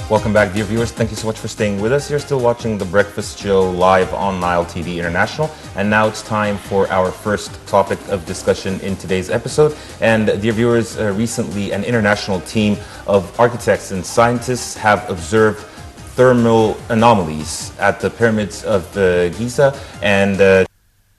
Welcome back, dear viewers. Thank you so much for staying with us. You're still watching The Breakfast Show live on Nile TV International. And now it's time for our first topic of discussion in today's episode. And dear viewers, recently an international team of architects and scientists have observed thermal anomalies at the pyramids of Giza. And to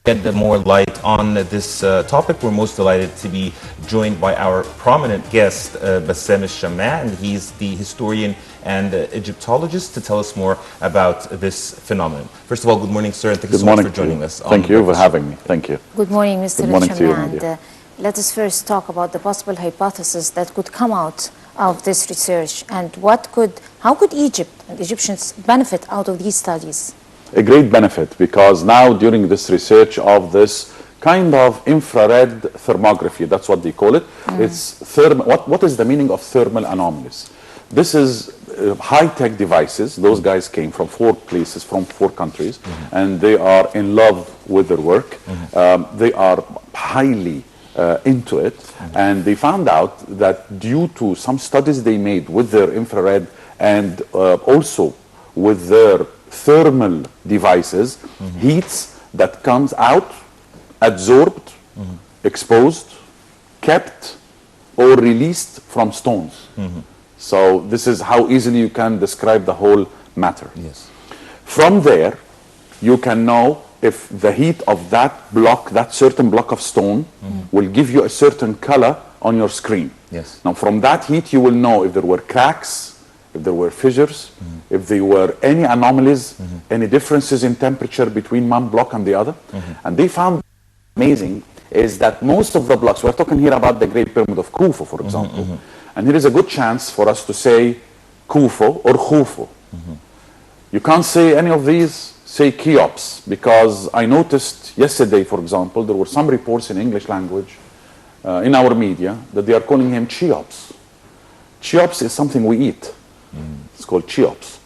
get more light on this topic, we're most delighted to be joined by our prominent guest, Bassam Shamaa, and he's the historian and Egyptologist, to tell us more about this phenomenon. First of all, good morning, sir, and thank you so much for joining us. Thank you for having me. Thank you. Good morning, Mr. Good morning to you, Shamaa. And let us first talk about the possible hypothesis that could come out of this research, and how could Egypt and Egyptians benefit out of these studies? A great benefit, because now during this research of this kind of infrared thermography, that's what they call it. It's what is the meaning of thermal anomalies? This is high-tech devices. Those guys came from 4 places, from 4 countries, and they are in love with their work. They are highly into it, and they found out that due to some studies they made with their infrared and also with their thermal devices, heats that comes out, absorbed, exposed, kept, or released from stones. So this is how easily you can describe the whole matter. Yes. From there, you can know if the heat of that block, that certain block of stone, will give you a certain color on your screen. Yes. Now from that heat, you will know if there were cracks, if there were fissures, if there were any anomalies, any differences in temperature between one block and the other. And they found amazing is that most of the blocks, we're talking here about the Great Pyramid of Khufu, for example, and here is a good chance for us to say Khufu or Khufu. You can't say any of these, say Cheops, because I noticed yesterday, for example, there were some reports in English language in our media that they are calling him Cheops. Cheops is something we eat. It's called Cheops.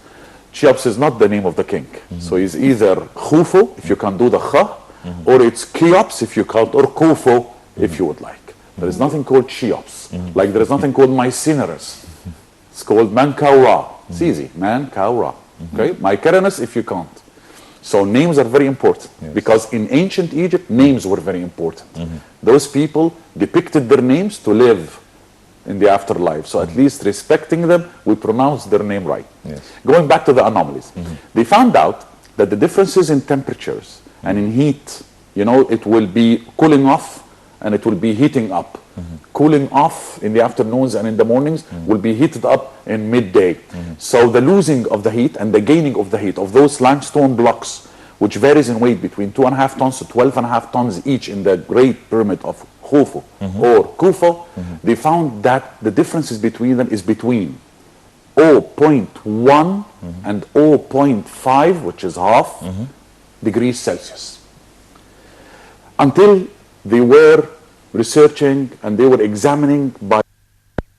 Cheops is not the name of the king. So he's either Khufu, if you can do the Kha, or it's Cheops, if you can't, or Khufu, if you would like. There is nothing called Cheops. Like there is nothing called Mycenaris. It's called Mankaura. It's easy. Mankaura. Okay? Mycenaris, if you can't. So names are very important, because in ancient Egypt, names were very important. Those people depicted their names to live in the afterlife. So at least respecting them, we pronounce their name right. Going back to the anomalies, they found out that the differences in temperatures and in heat, you know, it will be cooling off and it will be heating up. Cooling off in the afternoons and in the mornings will be heated up in midday. So the losing of the heat and the gaining of the heat of those limestone blocks, which varies in weight between 2.5 tons to 12.5 tons each in the Great Pyramid of Khufu or Khufu, they found that the differences between them is between 0.1 and 0.5, which is half, degrees Celsius. Until they were researching and they were examining by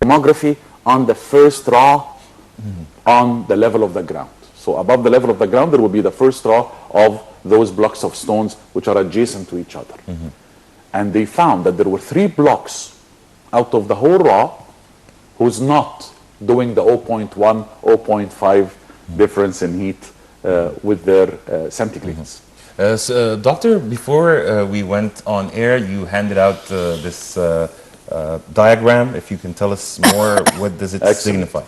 thermography on the first raw on the level of the ground. So above the level of the ground, there will be the first raw of those blocks of stones which are adjacent to each other. And they found that there were 3 blocks out of the whole raw who's not doing the 0.1, 0.5 difference in heat with their centigrades. So, Doctor, before we went on air, you handed out this diagram. If you can tell us more, what does it signify?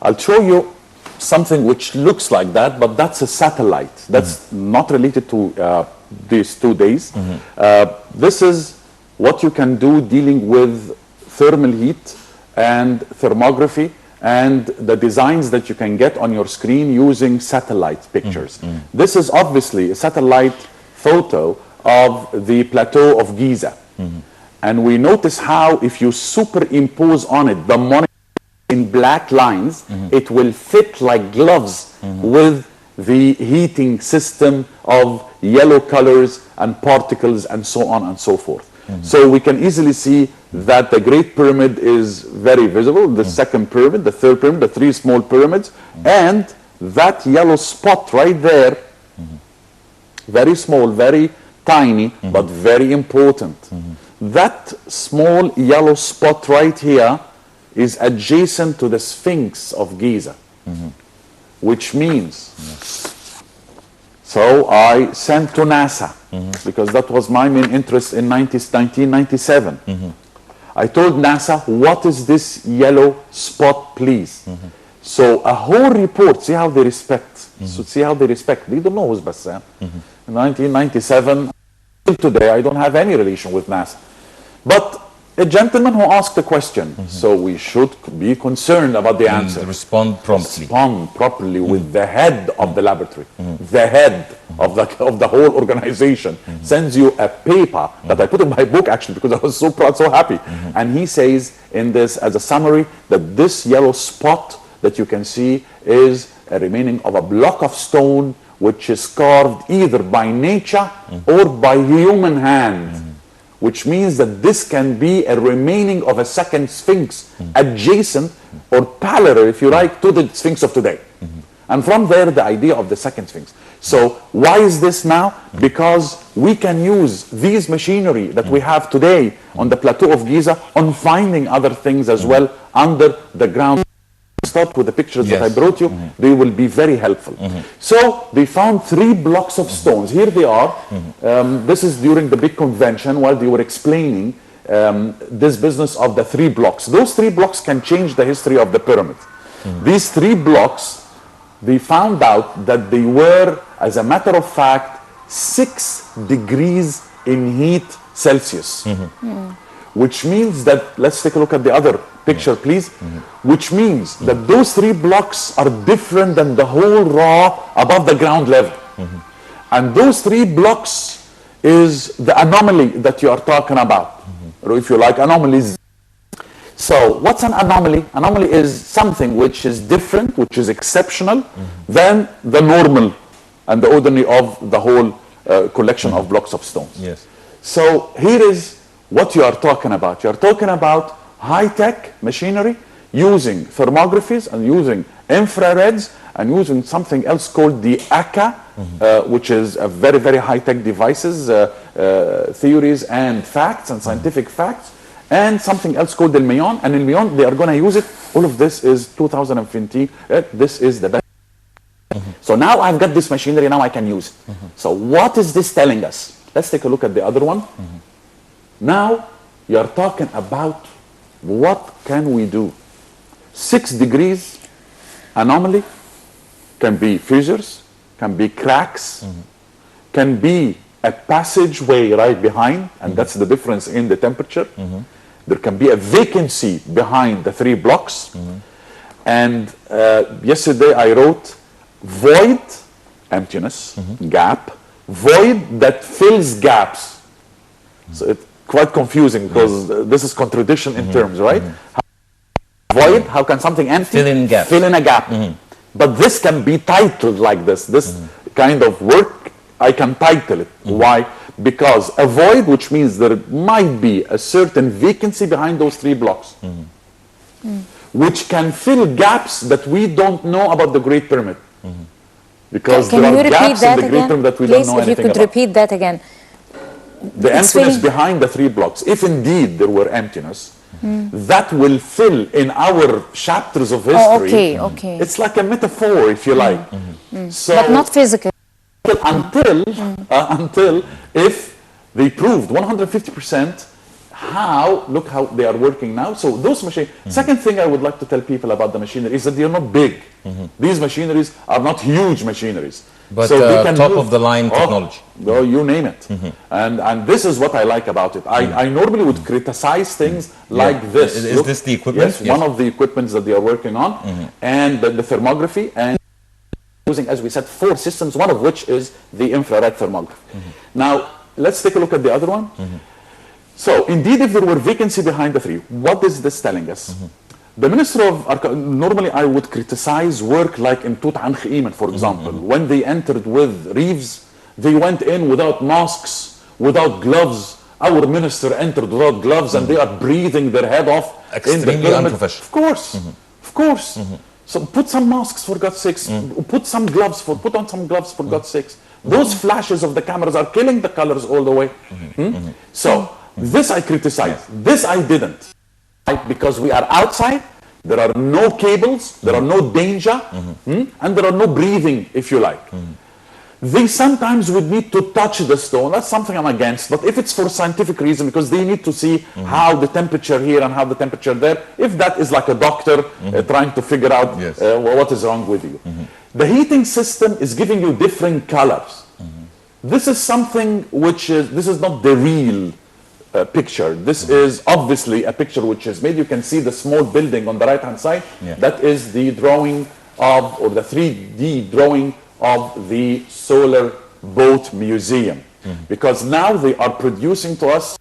I'll show you something which looks like that, but that's a satellite. That's not related to these 2 days. This is what you can do dealing with thermal heat and thermography and the designs that you can get on your screen using satellite pictures. This is obviously a satellite photo of the plateau of Giza. And we notice how if you superimpose on it the monitor in black lines, it will fit like gloves with the heating system of yellow colors and particles and so on and so forth. So we can easily see that the Great Pyramid is very visible, the second pyramid, the third pyramid, the 3 small pyramids, and that yellow spot right there, very small, very tiny, but very important. That small yellow spot right here is adjacent to the Sphinx of Giza. which means, so I sent to NASA, because that was my main interest in 1997. I told NASA, what is this yellow spot, please? So a whole report, see how they respect. So see how they respect. They don't know who's Bassam. In 1997, till today, I don't have any relation with NASA. But a gentleman who asked a question, so we should be concerned about the answer. Respond promptly. Respond properly with the head of the laboratory. The head of the whole organization sends you a paper that I put in my book, actually, because I was so proud, so happy. And he says in this, as a summary, that this yellow spot that you can see is a remaining of a block of stone which is carved either by nature or by human hand. Which means that this can be a remaining of a second Sphinx, adjacent or parallel, if you like, to the Sphinx of today. And from there, the idea of the second Sphinx. So why is this now? Because we can use these machinery that we have today on the plateau of Giza on finding other things as well under the ground. Start with the pictures that I brought you. They will be very helpful. So they found 3 blocks of stones. Here they are. This is during the big convention while they were explaining this business of the 3 blocks. Those 3 blocks can change the history of the pyramid. These 3 blocks, they found out that they were, as a matter of fact, 6 degrees in heat Celsius. Which means that, let's take a look at the other picture, please. Which means that those 3 blocks are different than the whole raw above the ground level. And those 3 blocks is the anomaly that you are talking about. Or if you like, anomalies. So what's an anomaly? Anomaly is something which is different, which is exceptional than the normal and the ordinary of the whole collection of blocks of stones. Yes. So here is what you are talking about. You are talking about high-tech machinery using thermographies and using infrareds and using something else called the ACA, which is a very, very high-tech devices, theories and facts and scientific facts, and something else called the Mayon. And in Mayon, they are going to use it. All of this is 2015. This is the best. So now I've got this machinery, now I can use it. So what is this telling us? Let's take a look at the other one. Now you're talking about what can we do? 6 degrees anomaly can be fissures, can be cracks, can be a passageway right behind, and that's the difference in the temperature. There can be a vacancy behind the 3 blocks. And yesterday I wrote void, emptiness, gap, void that fills gaps. So it's quite confusing because this is contradiction in terms, right? Void, how can something empty? Fill in gaps. Fill in a gap. But this can be titled like this. This kind of work, I can title it. Why? Because a void, which means there might be a certain vacancy behind those 3 blocks, which can fill gaps that we don't know about the Great Pyramid. Because Can there you are repeat gaps in that the Great again? Pyramid that we Please, don't know if you anything could about. repeat that again. The It's emptiness filling- behind the 3 blocks, if indeed there were emptiness, that will fill in our chapters of history. Oh, okay. It's like a metaphor, if you like. So But not physical. until if they proved 150% how, look how they are working now. So those machines, second thing I would like to tell people about the machinery is that they are not big. These machineries are not huge machineries. But so they can top move, of the line technology. Oh, you name it. And this is what I like about it. I normally would criticize things like this. Is Look, this the equipment? Yes, one of the equipments that they are working on. And the thermography, and using, as we said, 4 systems, one of which is the infrared thermography. Now, let's take a look at the other one. So, indeed, if there were vacancy behind the 3, what is this telling us? The Minister of normally I would criticize work like in Tutankhamun, for example. When they entered with reeves, they went in without masks, without gloves. Our minister entered without gloves, and they are breathing their head off. Extremely in the pyramid. unprofessional. Of course, of course. So put some masks for God's sakes. Put some gloves put on some gloves for God's sakes. Those flashes of the cameras are killing the colors all the way. So this I criticize. This I didn't. Because we are outside, There are no cables, there are no danger, and there are no breathing, if you like. They sometimes would need to touch the stone. That's something I'm against. But if it's for scientific reason, because they need to see how the temperature here and how the temperature there, if that is like a doctor trying to figure out what is wrong with you. The heating system is giving you different colors. This is something which is, this is not the real picture. This is obviously a picture which is made. You can see the small building on the right hand side. That is the drawing of, or the 3D drawing of the Solar Boat Museum. Because now they are producing to us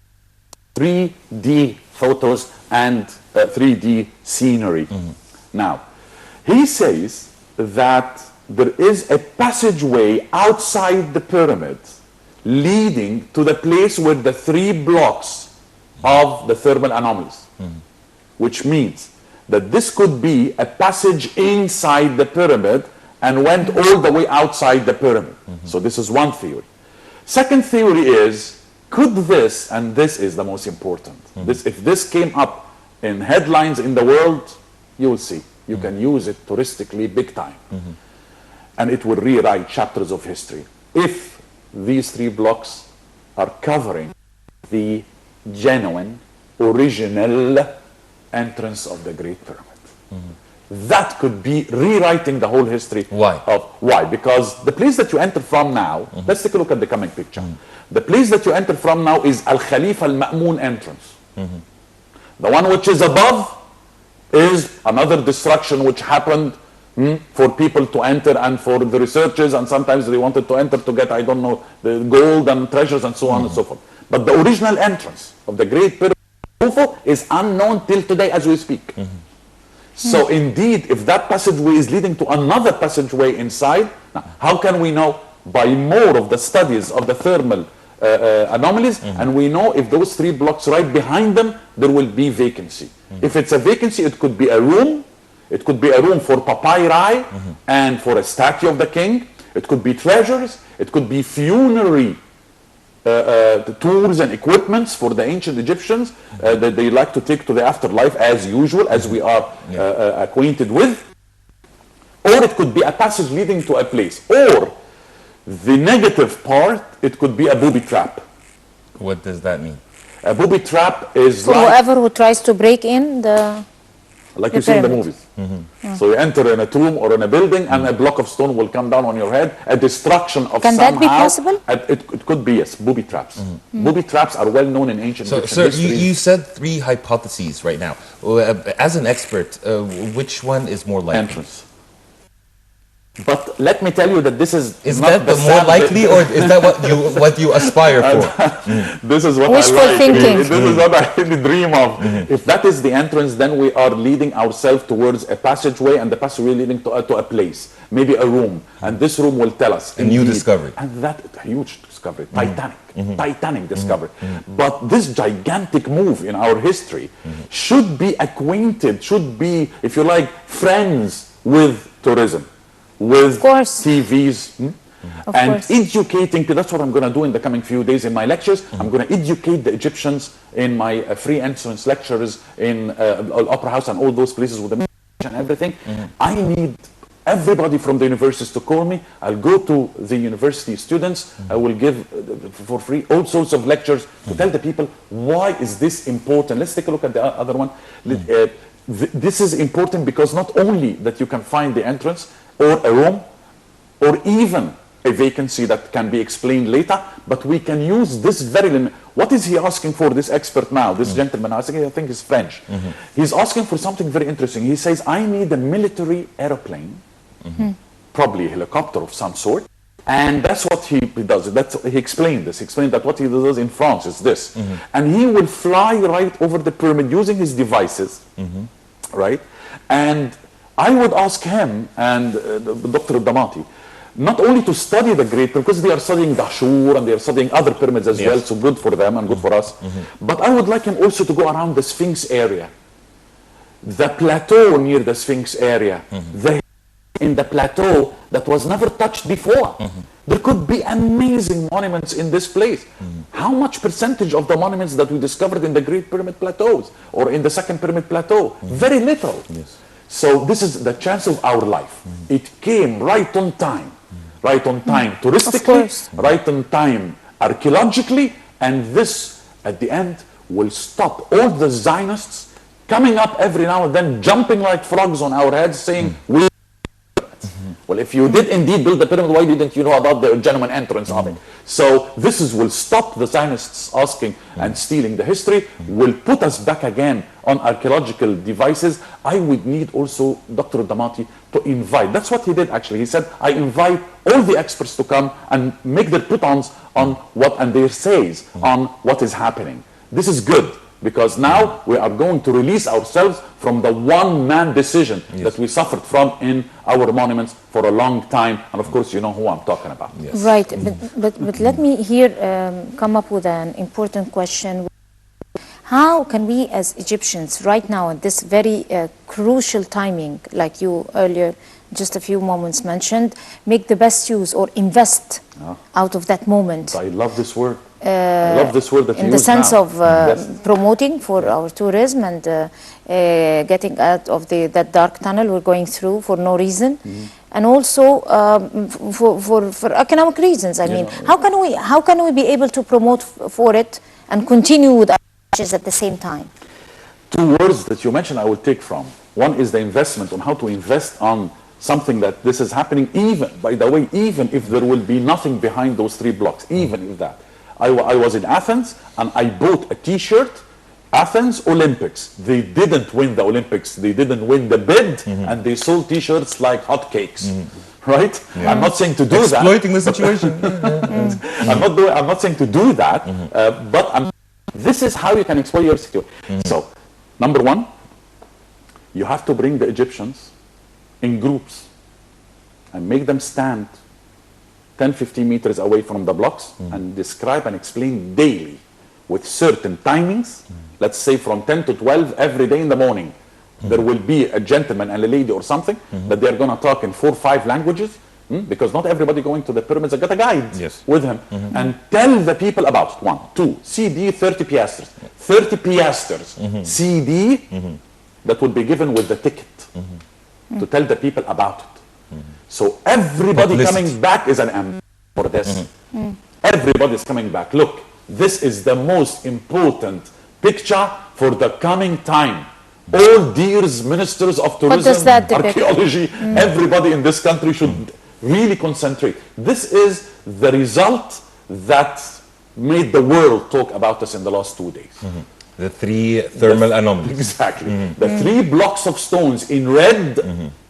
3D photos and 3D scenery. Now, he says that there is a passageway outside the pyramid leading to the place where the 3 blocks of the thermal anomalies, which means that this could be a passage inside the pyramid and went all the way outside the pyramid. So this is one theory. Second theory is, could this, and this is the most important, if this came up in headlines in the world, you will see. You can use it touristically big time. And it will rewrite chapters of history. If these 3 blocks are covering the genuine, original entrance of the Great Pyramid. That could be rewriting the whole history. Why? Because the place that you enter from now, let's take a look at the coming picture. The place that you enter from now is Al Khalifa Al Ma'mun entrance. The one which is above is another destruction which happened for people to enter and for the researchers, and sometimes they wanted to enter to get, I don't know, the gold and treasures and so on and so forth. But the original entrance of the Great Pyramid is unknown till today as we speak. So indeed, if that passageway is leading to another passageway inside, now, how can we know? By more of the studies of the thermal anomalies, and we know if those 3 blocks right behind them, there will be vacancy. If it's a vacancy, it could be a room. It could be a room for papyri and for a statue of the king. It could be treasures. It could be funerary tools and equipments for the ancient Egyptians that they like to take to the afterlife, as usual, as we are acquainted with. Or it could be a passage leading to a place. Or the negative part, it could be a booby trap. What does that mean? A booby trap is for whoever who tries to break in the like you see in the movies. So you enter in a tomb or in a building and a block of stone will come down on your head, a destruction of Can somehow. That be possible? It could be, yes, booby traps. Booby traps are well known in ancient Egyptian history. You said 3 hypotheses right now. As an expert, which one is more likely? Entrance. But let me tell you that this is that the more likely, or is that what you aspire for? This is what Wishful I like. thinking. This is what I really dream of. If that is the entrance, then we are leading ourselves towards a passageway, and the passageway leading to a place, maybe a room, and this room will tell us a new discovery. And that a huge discovery, Titanic discovery. But this gigantic move in our history should be acquainted, should be, if you like, friends with tourism, with TVs, and educating. That's what I'm going to do in the coming few days in my lectures. I'm going to educate the Egyptians in my free entrance lectures in Opera House and all those places with the and everything. I need everybody from the universities to call me. I'll go to the university students. I will give for free all sorts of lectures to tell the people why is this important. Let's take a look at the other one. This is important because not only that you can find the entrance or a room or even a vacancy that can be explained later, but we can use this very limit. What is he asking for, this expert now, this gentleman, I think he's French. He's asking for something very interesting. He says, I need a military airplane, probably a helicopter of some sort, and that's what he does. He explained this. He explained that what he does in France is this. And he will fly right over the pyramid using his devices, right? And I would ask him and Dr. Damati, not only to study the Great Pyramid, because they are studying Dashur and they are studying other pyramids as well, so good for them and good for us. But I would like him also to go around the Sphinx area, the plateau near the Sphinx area, the in the plateau that was never touched before. There could be amazing monuments in this place. How much percentage of the monuments that we discovered in the Great Pyramid Plateaus or in the Second Pyramid Plateau? Very little. Yes. So this is the chance of our life. It came right on time. Right on time touristically, right on time archaeologically, and this, at the end, will stop all the Zionists coming up every now and then, jumping like frogs on our heads, saying, well, if you did indeed build the pyramid, why didn't you know about the genuine entrance of it? So this will stop the Zionists asking and stealing the history, will put us back again on archaeological devices. I would need also Dr. Damati to invite. That's what he did actually. He said, I invite all the experts to come and make their put-ons on what, and their says on what is happening. This is good, because now we are going to release ourselves from the one-man decision that we suffered from in our monuments for a long time. And of course, you know who I'm talking about. Yes. Right, but let me here come up with an important question. How can we as Egyptians right now at this very crucial timing, like you earlier just a few moments mentioned, make the best use or invest out of that moment? I love this word. I love this word that you in the sense now. of promoting for our tourism and getting out of that dark tunnel we're going through for no reason, and also for economic reasons. I mean, how can we be able to promote for it and continue with our actions at the same time? Two words that you mentioned I will take from. One is the investment, on how to invest on something that this is happening, even, by the way, even if there will be nothing behind those 3 blocks, even if that. I was in Athens and I bought a t-shirt, Athens Olympics. They didn't win the Olympics, they didn't win the bid, and they sold t-shirts like hotcakes, right? I'm not saying to do that. Exploiting the situation. I'm not saying to do that, but this is how you can exploit your situation. So, number one, you have to bring the Egyptians in groups and make them stand 10-15 meters away from the blocks and describe and explain daily with certain timings. Let's say from 10 to 12 every day in the morning. There will be a gentleman and a lady or something that they're going to talk in 4 or 5 languages, because not everybody going to the pyramids has got a guide with him, and tell the people about it. 1, 2, CD 30 piastres. 30 piastres CD that will be given with the ticket to tell the people about it. So everybody coming back is an ambassador for this. Everybody is coming back. Look, this is the most important picture for the coming time. All dears ministers of tourism, archaeology, everybody in this country should really concentrate. This is the result that made the world talk about us in the last 2 days. The 3 thermal anomalies. Exactly. The 3 blocks of stones in red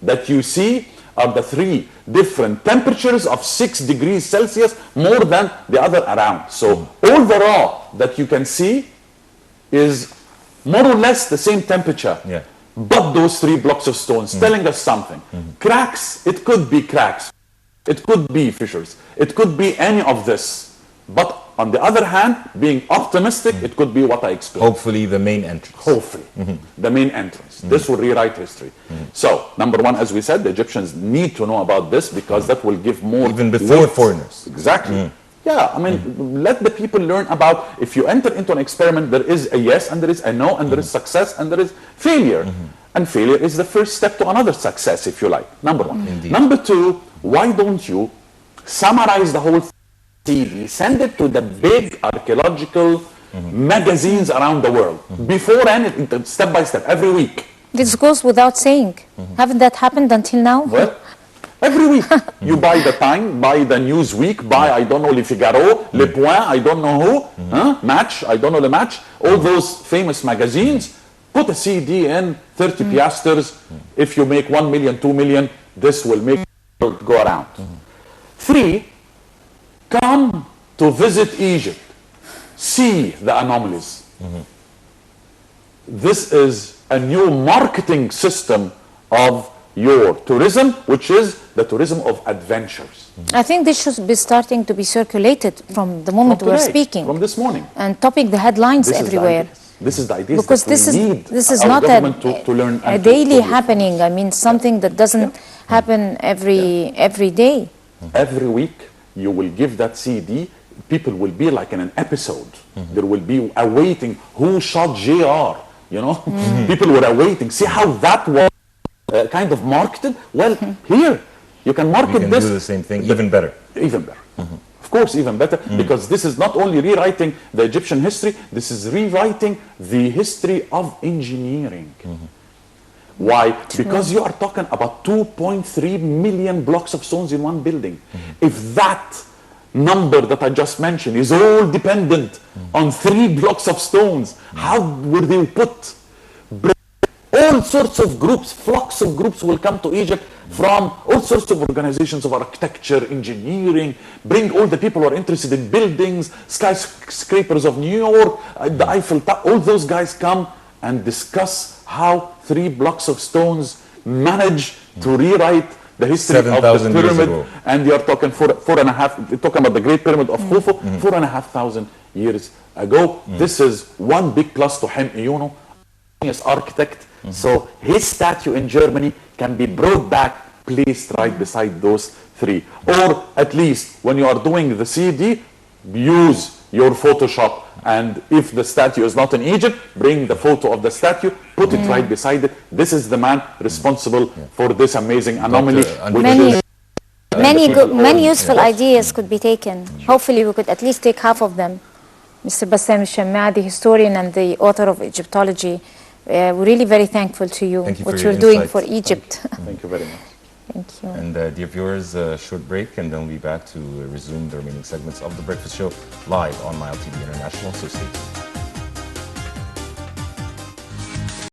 that you see are the 3 different temperatures of 6 degrees Celsius more than the other around. So all the raw that you can see is more or less the same temperature. But those 3 blocks of stones telling us something. Cracks, it could be cracks. It could be fissures. It could be any of this. But on the other hand, being optimistic, it could be what I explained. Hopefully the main entrance. Hopefully. The main entrance. This will rewrite history. So, number one, as we said, the Egyptians need to know about this, because that will give more... Even before foreigners. Exactly. Yeah, I mean, let the people learn about, if you enter into an experiment, there is a yes, and there is a no, and there is success, and there is failure. And failure is the first step to another success, if you like. Number one. Indeed. Number two, why don't you summarize the whole CD, send it to the big archaeological magazines around the world, before anything, step by step, every week. This goes without saying. Haven't that happened until now? Well, every week. You buy the Time, buy the Newsweek, buy, I don't know, Le Figaro, Le Point, I don't know who, Match, I don't know Le Match, all those famous magazines. Put a CD in, 30 piastres. If you make 1 million, 2 million, this will make it go around. 3, come to visit Egypt. See the anomalies. This is a new marketing system of your tourism, which is the tourism of adventures. I think this should be starting to be circulated from the moment we're speaking. From this morning. And topping the headlines everywhere. This is the idea. Because this is not to learn a daily happening. I mean, something that doesn't happen every day. Every week you will give that CD, people will be like in an episode. There will be awaiting who shot JR, you know. People were awaiting, see how that was kind of marketed. Well, here you can market We can this do the same thing, even better. even better. Of course, even better, because this is not only rewriting the Egyptian history, this is rewriting the history of engineering. Why? Because you are talking about 2.3 million blocks of stones in one building. If that number that I just mentioned is all dependent on 3 blocks of stones, how were they put? All sorts of groups, flocks of groups will come to Egypt from all sorts of organizations of architecture, engineering, bring all the people who are interested in buildings, skyscrapers of New York, the Eiffel Tower, all those guys come and discuss how 3 blocks of stones manage to rewrite the history of the 7,000 years pyramid. ago. And you are talking four and a half, you're talking about the Great Pyramid of Khufu, 4,500 years ago. This is one big plus to Hem Iyuno, genius architect. So his statue in Germany can be brought back, placed right beside those 3. Or at least when you are doing the CD, use your Photoshop, and if the statue is not in Egypt, bring the photo of the statue, put it right beside it. This is the man responsible for this amazing anomaly. Many useful ideas could be taken. Hopefully we could at least take half of them. Mr. Bassam Shamaa, the historian and the author of Egyptology, we're really very thankful to you, Thank you for what your you're doing insights. for Egypt. Thank you very much. Thank you. And dear viewers, a short break, and then we'll be back to resume the remaining segments of The Breakfast Show live on Nile TV International. So stay tuned.